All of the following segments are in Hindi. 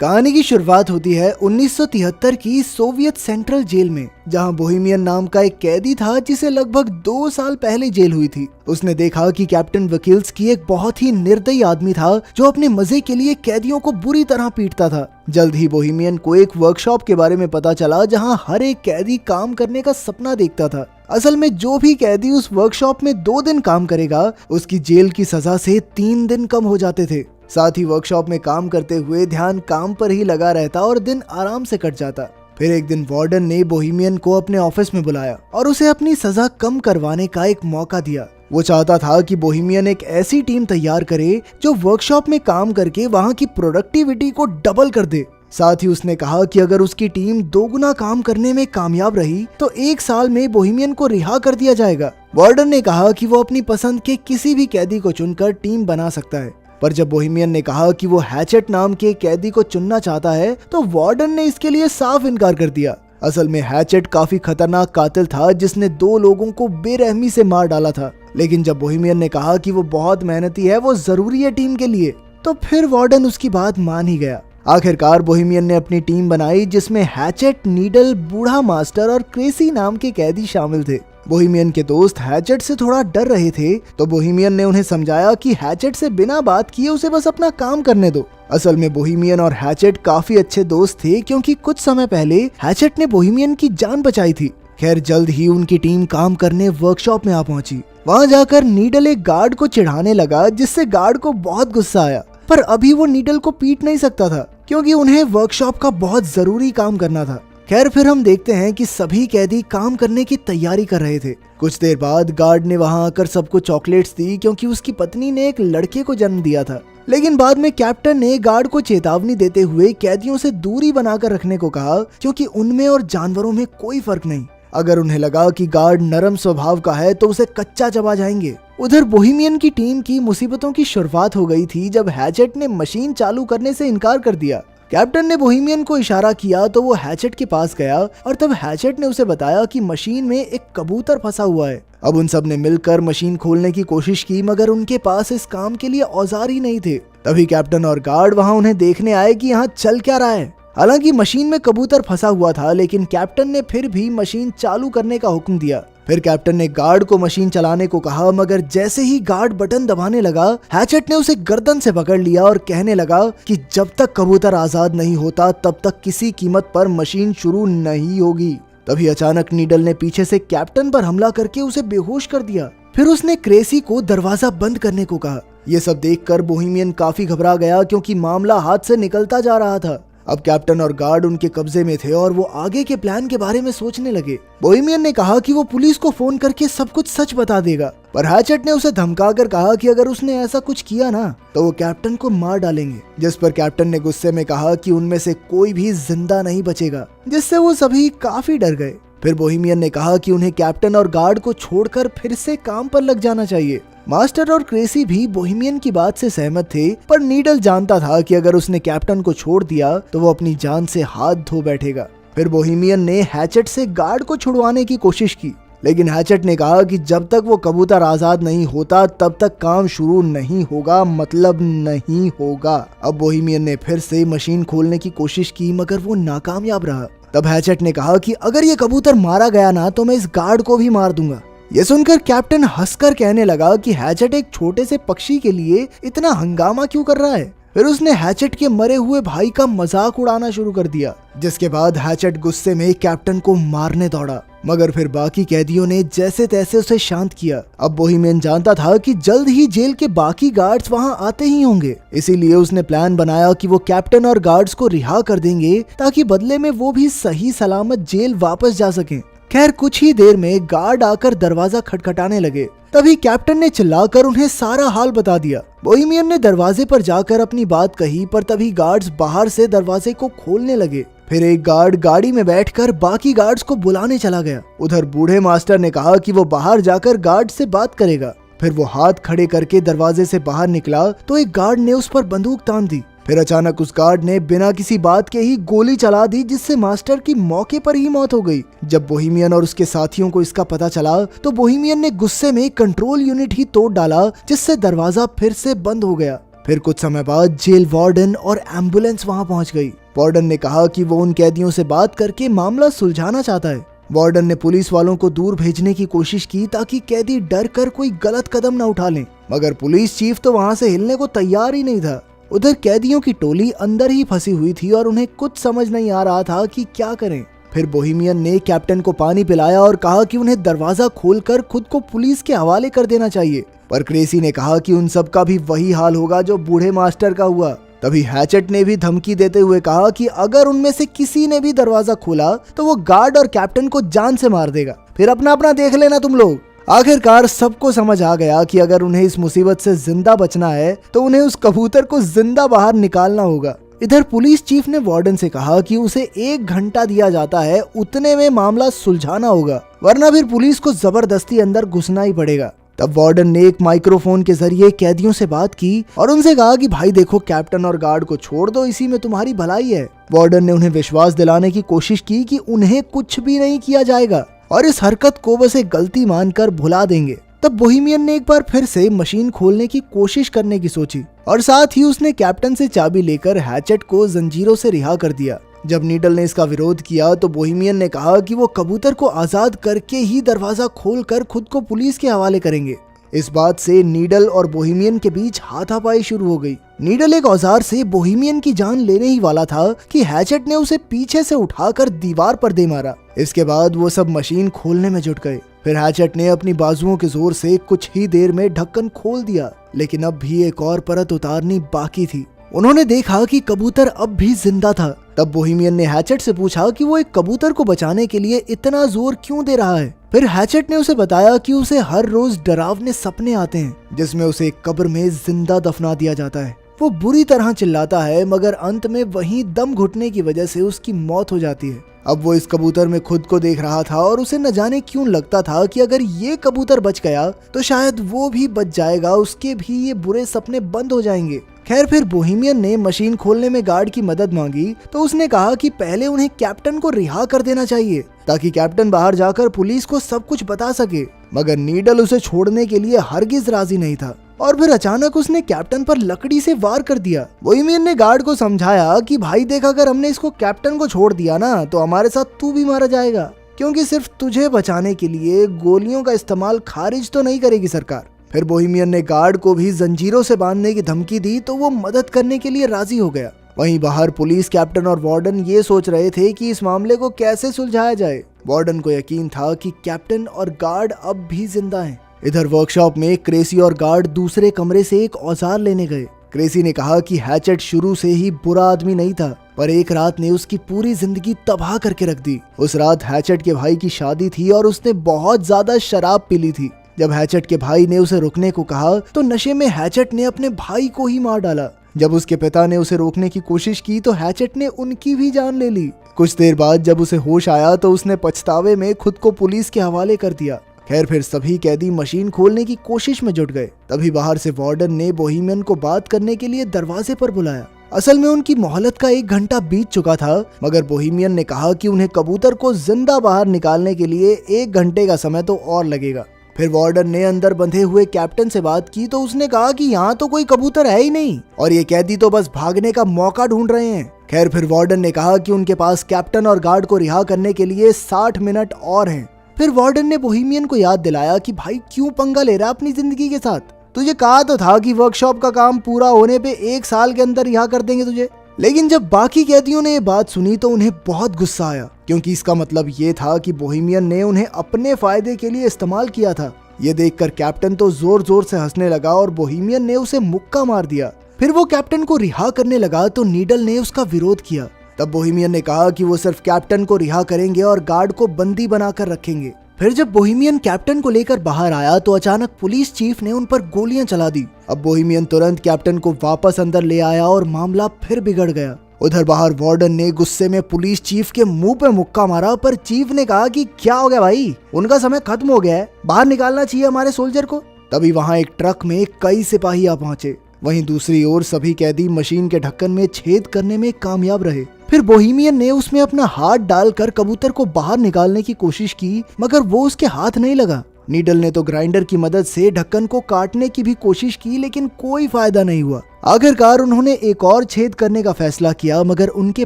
कहानी की शुरुआत होती है 1973 की सोवियत सेंट्रल जेल में, जहां बोहेमियन नाम का एक कैदी था जिसे लगभग 2 साल पहले जेल हुई थी। उसने देखा कि कैप्टन वकील्स्की एक बहुत ही निर्दयी आदमी था जो अपने मजे के लिए कैदियों को बुरी तरह पीटता था। जल्द ही बोहेमियन को एक वर्कशॉप के बारे में पता चला जहां हर एक कैदी काम करने का सपना देखता था। असल में जो भी कैदी उस वर्कशॉप में 2 दिन काम करेगा उसकी जेल की सजा से 3 दिन कम हो जाते थे। साथ ही वर्कशॉप में काम करते हुए ध्यान काम पर ही लगा रहता और दिन आराम से कट जाता। फिर एक दिन वार्डन ने बोहेमियन को अपने ऑफिस में बुलाया और उसे अपनी सजा कम करवाने का एक मौका दिया। वो चाहता था कि बोहेमियन एक ऐसी टीम तैयार करे जो वर्कशॉप में काम करके वहाँ की प्रोडक्टिविटी को डबल कर दे। साथ ही उसने कहा कि अगर उसकी टीम 2 गुना काम करने में कामयाब रही तो 1 साल में बोहेमियन को रिहा कर दिया जाएगा। वार्डन ने कहा कि वो अपनी पसंद के किसी भी कैदी को चुनकर टीम बना सकता है, पर जब बोहेमियन ने कहा कि वो हैचेट नाम के कैदी को चुनना चाहता है तो वार्डन ने इसके लिए साफ इनकार कर दिया। असल में हैचेट काफी खतरनाक कातिल था जिसने 2 लोगों को बेरहमी से मार डाला था। लेकिन जब बोहेमियन ने कहा कि वो बहुत मेहनती है, वो जरूरी है टीम के लिए, तो फिर वार्डन उसकी बात मान ही गया। आखिरकार बोहेमियन ने अपनी टीम बनाई जिसमें हैचेट, नीडल, बूढ़ा मास्टर और क्रेसी नाम के कैदी शामिल थे। बोहेमियन के दोस्त हैचेट से थोड़ा डर रहे थे तो बोहेमियन ने उन्हें समझाया कि हैचेट से बिना बात किए उसे बस अपना काम करने दो। असल में बोहेमियन और हैचेट काफी अच्छे दोस्त थे क्योंकि कुछ समय पहले हैचेट ने बोहेमियन की जान बचाई थी। खैर जल्द ही उनकी टीम काम करने वर्कशॉप में आ पहुंची। वहां जाकर नीडल एक गार्ड को चिढ़ाने लगा जिससे गार्ड को बहुत गुस्सा आया, पर अभी वो नीडल को पीट नहीं सकता था क्योंकि उन्हें वर्कशॉप का बहुत जरूरी काम करना था। खैर फिर हम देखते हैं कि सभी कैदी काम करने की तैयारी कर रहे थे। कुछ देर बाद गार्ड ने वहां आकर सबको चॉकलेट्स दी क्योंकि उसकी पत्नी ने एक लड़के को जन्म दिया था। लेकिन बाद में कैप्टन ने गार्ड को चेतावनी देते हुए कैदियों से दूरी बनाकर रखने को कहा क्योंकि उनमें और जानवरों में कोई फर्क नहीं। अगर उन्हें लगा कि गार्ड नरम स्वभाव का है तो उसे कच्चा चबा जाएंगे। उधर बोहेमियन की टीम की मुसीबतों की शुरुआत हो गई थी जब हैचेट ने मशीन चालू करने से इनकार कर दिया। कैप्टन ने बोहेमियन को इशारा किया तो वो हैचेट के पास गया और तब हैचेट ने उसे बताया कि मशीन में एक कबूतर फंसा हुआ है। अब उन सब ने मिलकर मशीन खोलने की कोशिश की मगर उनके पास इस काम के लिए औजार ही नहीं थे। तभी कैप्टन और गार्ड वहां उन्हें देखने आए कि यहाँ चल क्या रहा है। हालांकि मशीन में कबूतर फंसा हुआ था लेकिन कैप्टन ने फिर भी मशीन चालू करने का हुक्म दिया। फिर कैप्टन ने गार्ड को मशीन चलाने को कहा मगर जैसे ही गार्ड बटन दबाने लगा हैचेट ने उसे गर्दन से पकड़ लिया और कहने लगा कि जब तक कबूतर आजाद नहीं होता तब तक किसी कीमत पर मशीन शुरू नहीं होगी। तभी अचानक नीडल ने पीछे से कैप्टन पर हमला करके उसे बेहोश कर दिया। फिर उसने क्रेसी को दरवाजा बंद करने को कहा। ये सब देखकर बोहेमियन काफी घबरा गया क्योंकि मामला हाथ से निकलता जा रहा था। अब कैप्टन और गार्ड उनके कब्जे में थे और वो आगे के प्लान के बारे में सोचने लगे। बोहेमियन ने कहा कि वो पुलिस को फोन करके सब कुछ सच बता देगा, पर हैचेट ने उसे धमकाकर कहा कि अगर उसने ऐसा कुछ किया ना तो वो कैप्टन को मार डालेंगे। जिस पर कैप्टन ने गुस्से में कहा कि उनमें से कोई भी जिंदा नहीं बचेगा, जिससे वो सभी काफी डर गए। फिर बोहेमियन ने कहा कि उन्हें कैप्टन और गार्ड को छोड़कर फिर से काम पर लग जाना चाहिए। मास्टर और क्रेसी भी बोहेमियन की बात से सहमत थे, पर नीडल जानता था कि अगर उसने कैप्टन को छोड़ दिया तो वो अपनी जान से हाथ धो बैठेगा। फिर बोहेमियन ने हैचेट से गार्ड को छुड़वाने की कोशिश की, लेकिन हैचेट ने कहा कि जब तक वो कबूतर आजाद नहीं होता तब तक काम शुरू नहीं होगा, मतलब नहीं होगा। अब बोहेमियन ने फिर से मशीन खोलने की कोशिश की मगर वो नाकामयाब रहा। तब हैचेट ने कहा कि अगर ये कबूतर मारा गया ना तो मैं इस गार्ड को भी मार दूंगा। ये सुनकर कैप्टन हंसकर कहने लगा कि हैचेट एक छोटे से पक्षी के लिए इतना हंगामा क्यों कर रहा है। फिर उसने हैचेट के मरे हुए भाई का मजाक उड़ाना शुरू कर दिया, जिसके बाद हैचेट गुस्से में कैप्टन को मारने दौड़ा, मगर फिर बाकी कैदियों ने जैसे तैसे उसे शांत किया। अब बोहेमियन जानता था कि जल्द ही जेल के बाकी गार्ड्स वहां आते ही होंगे, इसीलिए उसने प्लान बनाया कि वो कैप्टन और गार्ड्स को रिहा कर देंगे ताकि बदले में वो भी सही सलामत जेल वापस जा सकें। खैर कुछ ही देर में गार्ड आकर दरवाजा खटखटाने लगे। तभी कैप्टन ने चिल्लाकर उन्हें सारा हाल बता दिया। बोहेमियन ने दरवाजे पर जाकर अपनी बात कही, पर तभी गार्ड्स बाहर से दरवाजे को खोलने लगे। फिर एक गार्ड गाड़ी में बैठकर बाकी गार्ड्स को बुलाने चला गया। उधर बूढ़े मास्टर ने कहा कि वो बाहर जाकर गार्ड से बात करेगा। फिर वो हाथ खड़े करके दरवाजे से बाहर निकला तो एक गार्ड ने उस पर बंदूक तान दी। फिर अचानक उस गार्ड ने बिना किसी बात के ही गोली चला दी, जिससे मास्टर की मौके पर ही मौत हो गई। जब बोहेमियन और उसके साथियों को इसका पता चला तो बोहेमियन ने गुस्से में कंट्रोल यूनिट ही तोड़ डाला, जिससे दरवाजा फिर से बंद हो गया। फिर कुछ समय बाद जेल वार्डन और एम्बुलेंस वहां पहुंच गई। वार्डन ने कहा कि वो उन कैदियों से बात करके मामला सुलझाना चाहता है। वार्डन ने पुलिस वालों को दूर भेजने की कोशिश की ताकि कैदी डर कर कोई गलत कदम न उठा लें, मगर पुलिस चीफ तो वहां से हिलने को तैयार ही नहीं था। उधर कैदियों की टोली अंदर ही फंसी हुई थी और उन्हें कुछ समझ नहीं आ रहा था कि क्या करें। फिर बोहेमियन ने कैप्टन को पानी पिलाया और कहा कि उन्हें दरवाजा खोलकर खुद को पुलिस के हवाले कर देना चाहिए, पर क्रेसी ने कहा कि उन सब का भी वही हाल होगा जो बूढ़े मास्टर का हुआ। तभी हैचेट ने भी धमकी देते हुए कहा कि अगर उनमें से किसी ने भी दरवाजा खोला तो वो गार्ड और कैप्टन को जान से मार देगा, फिर अपना अपना देख लेना तुम लोग। आखिरकार सबको समझ आ गया कि अगर उन्हें इस मुसीबत से जिंदा बचना है तो उन्हें उस कबूतर को जिंदा बाहर निकालना होगा। इधर पुलिस चीफ ने वार्डन से कहा कि उसे 1 घंटा दिया जाता है, उतने में मामला सुलझाना होगा, वरना फिर पुलिस को जबरदस्ती अंदर घुसना ही पड़ेगा। तब वार्डन ने एक माइक्रोफोन के जरिए कैदियों से बात की और उनसे कहा कि भाई देखो, कैप्टन और गार्ड को छोड़ दो, इसी में तुम्हारी भलाई है। वार्डन ने उन्हें विश्वास दिलाने की कोशिश की कि उन्हें कुछ भी नहीं किया जाएगा और इस हरकत को बस एक गलती मानकर भुला देंगे। तब बोहेमियन ने एक बार फिर से मशीन खोलने की कोशिश करने की सोची और साथ ही उसने कैप्टन से चाबी लेकर हैचेट को जंजीरों से रिहा कर दिया। जब नीडल ने इसका विरोध किया तो बोहेमियन ने कहा कि वो कबूतर को आजाद करके ही दरवाजा खोलकर खुद को पुलिस के हवाले करेंगे। इस बात से नीडल और बोहेमियन के बीच हाथापाई शुरू हो गई। नीडल एक औजार से बोहेमियन की जान लेने ही वाला था कि हैचेट ने उसे पीछे से उठाकर दीवार पर दे मारा। इसके बाद वो सब मशीन खोलने में जुट गए। फिर हैचेट ने अपनी बाजुओं के जोर से कुछ ही देर में ढक्कन खोल दिया, लेकिन अब भी एक और परत उतारनी बाकी थी। उन्होंने देखा कि कबूतर अब भी जिंदा था। तब बोहेमियन ने हैचेट से पूछा कि वो एक कबूतर को बचाने के लिए इतना जोर क्यों दे रहा है। फिर हैचेट ने उसे बताया कि उसे हर रोज डरावने सपने आते हैं जिसमें उसे एक कब्र में जिंदा दफना दिया जाता है। वो बुरी तरह चिल्लाता है, मगर अंत में वहीं दम घुटने की वजह से उसकी मौत हो जाती है। अब वो इस कबूतर में खुद को देख रहा था और उसे न जाने क्यों लगता था कि अगर ये कबूतर बच गया तो शायद वो भी बच जाएगा, उसके भी ये बुरे सपने बंद हो जाएंगे। खैर, फिर बोहेमियन ने मशीन खोलने में गार्ड की मदद मांगी तो उसने कहा कि पहले उन्हें कैप्टन को रिहा कर देना चाहिए ताकि कैप्टन बाहर जाकर पुलिस को सब कुछ बता सके, मगर नीडल उसे छोड़ने के लिए हरगिज राजी नहीं था। और फिर अचानक उसने कैप्टन पर लकड़ी से वार कर दिया। बोहेमियन ने गार्ड को समझाया कि भाई देख, अगर हमने इसको कैप्टन को छोड़ दिया ना तो हमारे साथ तू भी मारा जाएगा, क्योंकि सिर्फ तुझे बचाने के लिए गोलियों का इस्तेमाल खारिज तो नहीं करेगी सरकार। फिर बोहेमियन ने गार्ड को भी जंजीरों से बांधने की धमकी दी तो वो मदद करने के लिए राजी हो गया। वहीं बाहर पुलिस, कैप्टन और वार्डन ये सोच रहे थे कि इस मामले को कैसे सुलझाया जाए। वार्डन को यकीन था कि कैप्टन और गार्ड अब भी जिंदा हैं। इधर वर्कशॉप में क्रेसी और गार्ड दूसरे कमरे से एक औजार लेने गए। क्रेसी ने कहा कि हैचेट शुरू से ही बुरा आदमी नहीं था, पर एक रात ने उसकी पूरी जिंदगी तबाह करके रख दी। उस रात हैचेट के भाई की शादी थी और उसने बहुत ज्यादा शराब पी ली थी। जब हैचेट के भाई ने उसे रुकने को कहा तो नशे में हैचेट ने अपने भाई को ही मार डाला। जब उसके पिता ने उसे रोकने की कोशिश की तो हैचेट ने उनकी भी जान ले ली। कुछ देर बाद जब उसे होश आया तो उसने पछतावे में खुद को पुलिस के हवाले कर दिया। खैर, फिर सभी कैदी मशीन खोलने की कोशिश में जुट गए। तभी बाहर से वार्डन ने बोहेमियन को बात करने के लिए दरवाजे पर बुलाया। असल में उनकी मोहलत का 1 घंटा बीत चुका था, मगर बोहेमियन ने कहा कि उन्हें कबूतर को जिंदा बाहर निकालने के लिए 1 घंटे का समय तो और लगेगा। फिर वार्डन ने अंदर बंधे हुए कैप्टन से बात की तो उसने कहा कि यहाँ तो कोई कबूतर है ही नहीं और ये कैदी तो बस भागने का मौका ढूंढ रहे हैं। खैर, फिर वार्डन ने कहा कि उनके पास कैप्टन और गार्ड को रिहा करने के लिए 60 मिनट और हैं। फिर वार्डन ने बोहेमियन को याद दिलाया कि भाई क्यों पंगा ले रहा है अपनी जिंदगी के साथ, तुझे कहा तो था कि वर्कशॉप का काम पूरा होने पे 1 साल के अंदर रिहा कर देंगे तुझे। लेकिन जब बाकी कैदियों ने ये बात सुनी तो उन्हें बहुत गुस्सा आया, क्योंकि इसका मतलब ये था कि बोहेमियन ने उन्हें अपने फायदे के लिए इस्तेमाल किया था। ये देखकर कैप्टन तो जोर जोर से हंसने लगा और बोहेमियन ने उसे मुक्का मार दिया। फिर वो कैप्टन को रिहा करने लगा तो नीडल ने उसका विरोध किया। तब बोहेमियन ने कहा कि वो सिर्फ कैप्टन को रिहा करेंगे और गार्ड को बंदी बनाकर रखेंगे। फिर जब बोहेमियन कैप्टन को लेकर बाहर आया तो अचानक पुलिस चीफ ने उन पर गोलियां चला दी। अब बोहेमियन तुरंत कैप्टन को वापस अंदर ले आया और मामला फिर बिगड़ गया। उधर बाहर वार्डन ने गुस्से में पुलिस चीफ के मुंह पे मुक्का मारा, पर चीफ ने कहा कि क्या हो गया भाई, उनका समय खत्म हो गया है, बाहर निकालना चाहिए हमारे सोल्जर को। तभी वहां एक ट्रक में कई सिपाही आ पहुंचे। वहीं दूसरी ओर सभी कैदी मशीन के ढक्कन में छेद करने में कामयाब रहे। फिर बोहेमियन ने उसमें अपना हाथ डालकर कबूतर को बाहर निकालने की कोशिश की, मगर वो उसके हाथ नहीं लगा। नीडल ने तो ग्राइंडर की मदद से ढक्कन को काटने की भी कोशिश की, लेकिन कोई फायदा नहीं हुआ। आखिरकार उन्होंने एक और छेद करने का फैसला किया, मगर उनके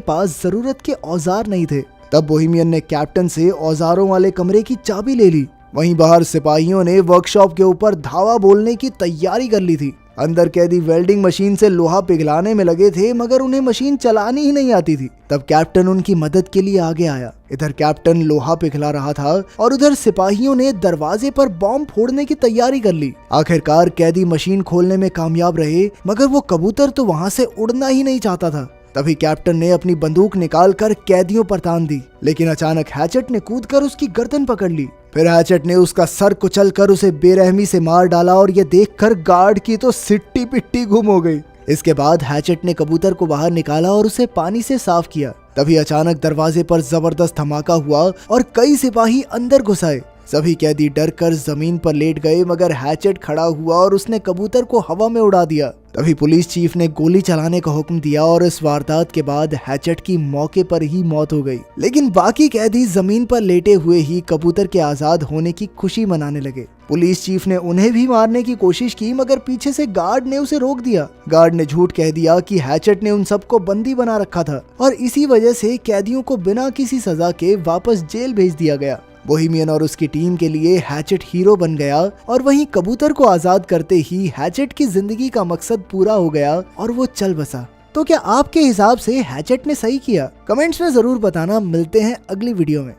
पास जरूरत के औजार नहीं थे। तब बोहेमियन ने कैप्टन से औजारों वाले कमरे की चाबी ले ली। वहीं बाहर सिपाहियों ने वर्कशॉप के ऊपर धावा बोलने की तैयारी कर ली थी। अंदर कैदी वेल्डिंग मशीन से लोहा पिघलाने में लगे थे, मगर उन्हें मशीन चलानी ही नहीं आती थी। तब कैप्टन उनकी मदद के लिए आगे आया। इधर कैप्टन लोहा पिघला रहा था और उधर सिपाहियों ने दरवाजे पर बॉम्ब फोड़ने की तैयारी कर ली। आखिरकार कैदी मशीन खोलने में कामयाब रहे, मगर वो कबूतर तो वहाँ से उड़ना ही नहीं चाहता था। तभी कैप्टन ने अपनी बंदूक निकालकर कैदियों पर तान दी, लेकिन अचानक हैचेट ने कूदकर उसकी गर्दन पकड़ ली। फिर हैचेट ने उसका सर कुचलकर उसे बेरहमी से मार डाला और ये देखकर गार्ड की तो सिट्टी पिट्टी गुम हो गई। इसके बाद हैचेट ने कबूतर को बाहर निकाला और उसे पानी से साफ किया। तभी अचानक दरवाजे पर जबरदस्त धमाका हुआ और कई सिपाही अंदर घुस आए। सभी कैदी डर कर जमीन पर लेट गए, मगर हैचेट खड़ा हुआ और उसने कबूतर को हवा में उड़ा दिया। तभी पुलिस चीफ ने गोली चलाने का हुक्म दिया और इस वारदात के बाद हैचेट की मौके पर ही मौत हो गई। लेकिन बाकी कैदी जमीन पर लेटे हुए ही कबूतर के आजाद होने की खुशी मनाने लगे। पुलिस चीफ ने उन्हें भी मारने की कोशिश की, मगर पीछे से गार्ड ने उसे रोक दिया। गार्ड ने झूठ कह दिया कि हैचेट ने उन सबको बंदी बना रखा था और इसी वजह से कैदियों को बिना किसी सजा के वापस जेल भेज दिया गया। बोहेमियन और उसकी टीम के लिए हैचेट हीरो बन गया और वहीं कबूतर को आजाद करते ही हैचेट की जिंदगी का मकसद पूरा हो गया और वो चल बसा। तो क्या आपके हिसाब से हैचेट ने सही किया? कमेंट्स में जरूर बताना। मिलते हैं अगली वीडियो में।